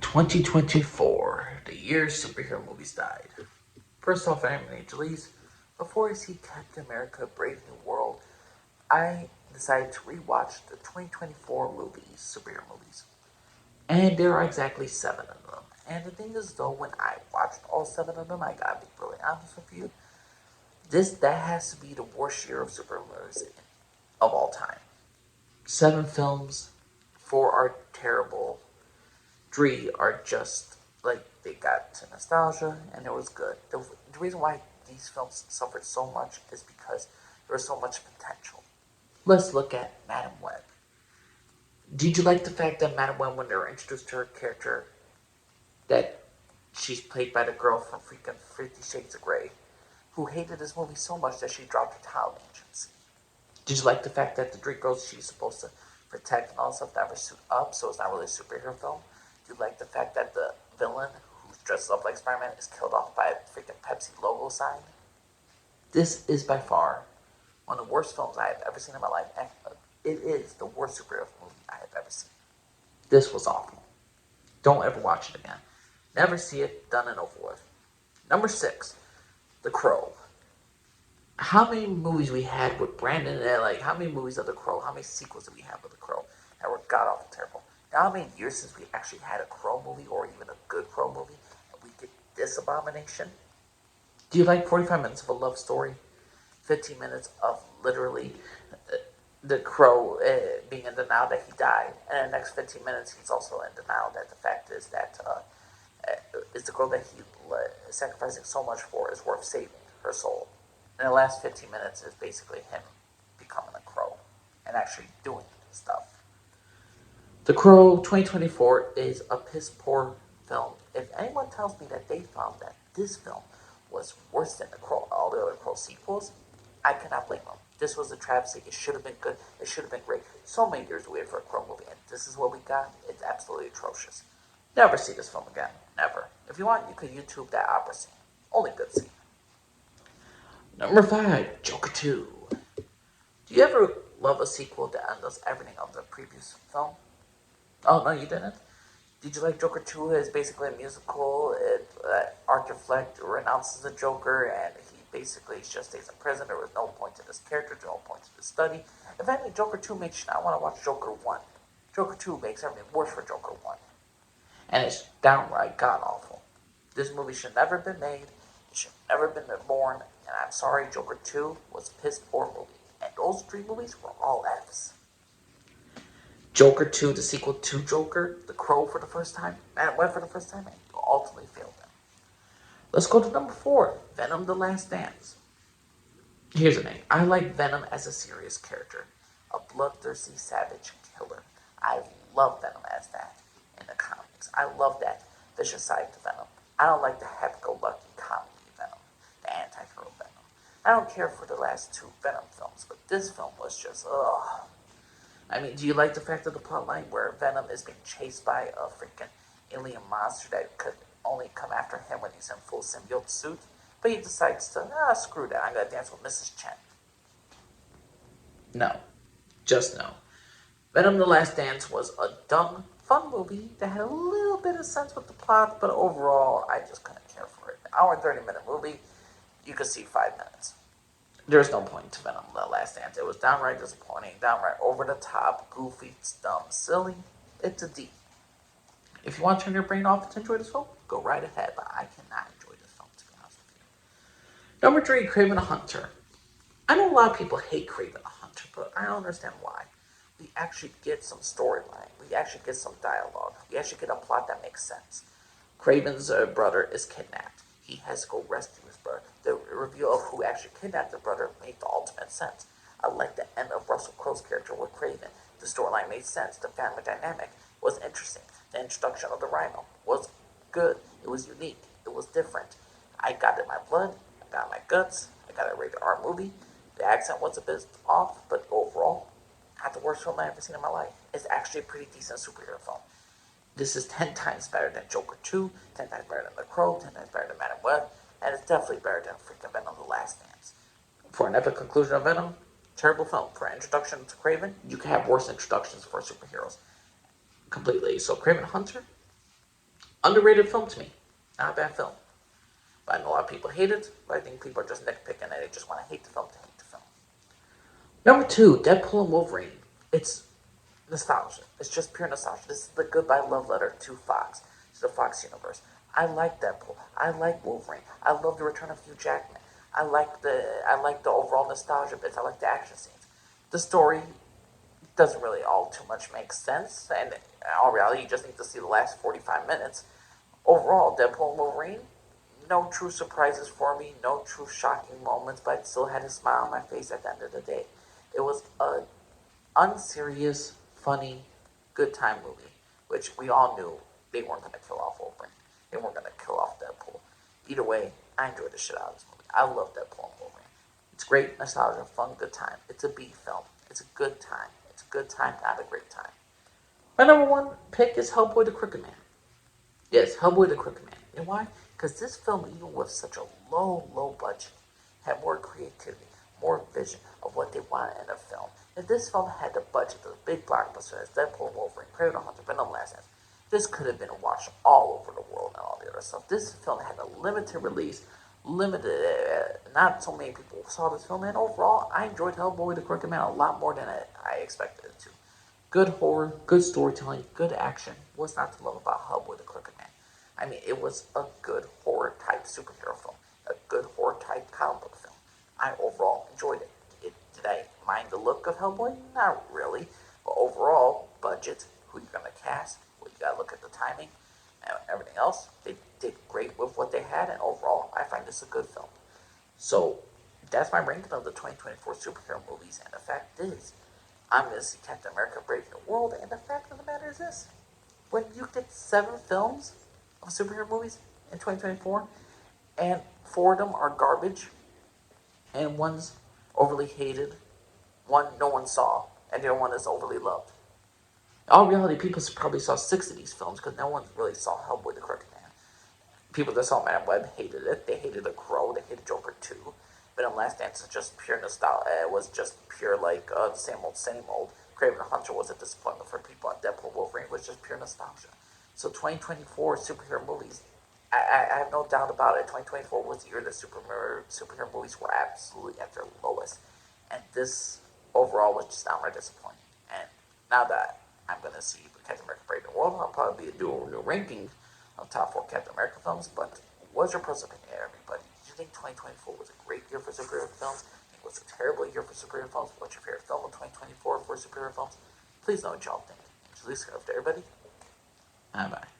2024, the year superhero movies died. First off, I'm Angeles. Before I see Captain America Brave New World, I decided to rewatch the 2024 movies, superhero movies. And there are exactly 7 of them. And the thing is, though, when I watched all 7 of them, I gotta be really honest with you, that has to be the worst year of superhero movies of all time. 7 films, 4 are terrible, 3 are just like they got to nostalgia and it was good. The reason why these films suffered so much is because there was so much potential. Let's look at Madam Web. Did you like the fact that Madam Web, when they were introduced to her character, that she's played by the girl from freaking 50 Shades of Grey, who hated this movie so much that she dropped her talent agency? Did you like the fact that the 3 girls she's supposed to protect and all stuff never suit up, so it's not really a superhero film? Do you like the fact that the villain, who's dressed up like Spider-Man, is killed off by a freaking Pepsi logo sign? This is by far one of the worst films I have ever seen in my life, and it is the worst superhero movie I have ever seen. This was awful. Don't ever watch it again. Never see it, done and over with. Number 6, The Crow. How many movies we had with Brandon and like how many movies of The Crow, how many sequels did we have with The Crow that were god awful terrible? Now how many years since we actually had a Crow movie or even a good Crow movie and we get this abomination? Do you like 45 minutes of a love story? 15 minutes of literally the Crow being in denial that he died, and in the next 15 minutes he's also in denial that the fact is that is the girl that he sacrificing so much for is worth saving her soul. And the last 15 minutes is basically him becoming a Crow and actually doing stuff. The Crow 2024 is a piss poor film. If anyone tells me that they found that this film was worse than the Crow, all the other Crow sequels, I cannot blame them. This was a travesty. It should have been good. It should have been great. So many years waited for a Crow movie, and this is what we got. It's absolutely atrocious. Never see this film again. Never. If you want, you could YouTube that opera scene. Only good scene. Number 5, Joker 2. Do you ever love a sequel that undoes everything of the previous film? Oh, no, you didn't? Did you like Joker 2? It's basically a musical. Arthur Fleck renounces the Joker, and he basically just stays in prison. There was no point to this character, no point to this study. If anything, Joker 2 makes you not want to watch Joker 1. Joker 2 makes everything worse for Joker 1. And it's downright god-awful. This movie should never have been made. It should never have been born. And I'm sorry, Joker 2 was a piss poor movie. And those 3 movies were all F's. Joker 2, the sequel to Joker, The Crow for the first time, and Web for the first time, and ultimately failed them. Let's go to number 4, Venom the Last Dance. Here's the thing. I like Venom as a serious character. A bloodthirsty, savage killer. I love Venom as that in the comics. I love that vicious side to Venom. I don't like the happy-go-lucky comedy Venom, the anti-hero Venom. I don't care for the last 2 Venom films, but this film was just, ugh. I mean, do you like the fact of the plotline where Venom is being chased by a freaking alien monster that could only come after him when he's in full symbiote suit? But he decides to, screw that, I'm gonna dance with Mrs. Chen. No. Just no. Venom the Last Dance was a dumb, fun movie that had a little bit of sense with the plot, but overall, I just couldn't care for it. An hour and 30-minute movie, you could see 5 minutes. There's no point to Venom The Last Dance. It was downright disappointing, downright over the top, goofy, dumb, silly. It's a D. If you want to turn your brain off to enjoy this film, go right ahead, but I cannot enjoy this film, to be honest with you. Number 3, Kraven the Hunter. I know a lot of people hate Kraven the Hunter, but I don't understand why. We actually get some storyline. We actually get some dialogue. We actually get a plot that makes sense. Kraven's brother is kidnapped. He has to go rescue his brother. The reveal of who actually kidnapped the brother made the ultimate sense. I like the end of Russell Crowe's character with Kraven. The storyline made sense. The family dynamic was interesting. The introduction of the Rhino was good. It was unique. It was different. I got it in my blood. I got it in my guts. I got a rated R movie. The accent was a bit off, but overall, not the worst film I've ever seen in my life. It's actually a pretty decent superhero film. This is 10 times better than Joker 2, 10 times better than The Crow, 10 times better than Madam Web, and it's definitely better than freaking Venom The Last Dance. For an epic conclusion of Venom, terrible film. For an introduction to Kraven, you can have worse introductions for superheroes. Completely. So Kraven Hunter, Underrated film to me. Not a bad film. But I know a lot of people hate it, but I think people are just nitpicking and they just want to hate the film to hate the film. Number two, Deadpool and Wolverine. It's nostalgia. It's just pure nostalgia. This is the goodbye love letter to Fox, to the Fox universe. I like Deadpool. I like Wolverine. I love the return of Hugh Jackman. I like the overall nostalgia bits. I like the action scenes. The story doesn't really all too much make sense, and in all reality, you just need to see the last 45 minutes. Overall, Deadpool and Wolverine, no true surprises for me, no true shocking moments, but I still had a smile on my face at the end of the day. It was a unserious, funny, good time movie, which we all knew they weren't going to kill off Wolverine. They weren't going to kill off Deadpool. Either way, I enjoyed the shit out of this movie. I love Deadpool and Wolverine. It's great, nostalgia, fun, good time. It's a B film. It's a good time. It's a good time, not a great time. My number one pick is Hellboy the Crooked Man. Yes, Hellboy the Crooked Man. And why? Because this film, even with such a low budget, had more creativity, more vision of what they wanted in a film. If this film had the budget of the big blockbuster as Deadpool, Wolverine, Kraven the Hunter, Venom, Last Dance, this could have been watched all over the world and all the other stuff. This film had a limited release, not so many people saw this film, and overall, I enjoyed Hellboy the Crooked Man a lot more than I expected it to. Good horror, good storytelling, good action. What's not to love about Hellboy the Crooked Man? I mean, it was a good horror type superhero film, a good horror type comic book film. I overall enjoyed it. Did I mind the look of Hellboy? Not really. But overall, budget, who you're going to cast, what you got to look at the timing, and everything else, they did great with what they had, and overall, I find this a good film. So, that's my ranking of the 2024 superhero movies, and the fact is, I'm going to see Captain America Brave New World, and the fact of the matter is this. When you get 7 films of superhero movies in 2024, and 4 of them are garbage, and one's overly hated, one no one saw, and the other one is overly loved. In all reality, people probably saw 6 of these films because no one really saw Hellboy the Crooked Man. People that saw Man Web hated it. They hated The Crow. They hated Joker 2. Venom Last Dance is just pure nostalgia. It was just pure, like, the same old, same old. Kraven the Hunter was a disappointment for people. And Deadpool Wolverine was just pure nostalgia. So 2024 superhero movies, I have no doubt about it. 2024 was the year that superhero movies were absolutely at their lowest. And this overall was just downright disappointing. And now that I'm going to see Captain America Brave New World, I'll probably do a new ranking of top 4 Captain America films. But what's your personal opinion, everybody? Did you think 2024 was a great year for superhero films? It was a terrible year for superhero films. What's your favorite film of 2024 for superhero films? Please know what y'all think. Please subscribe to everybody. Bye bye.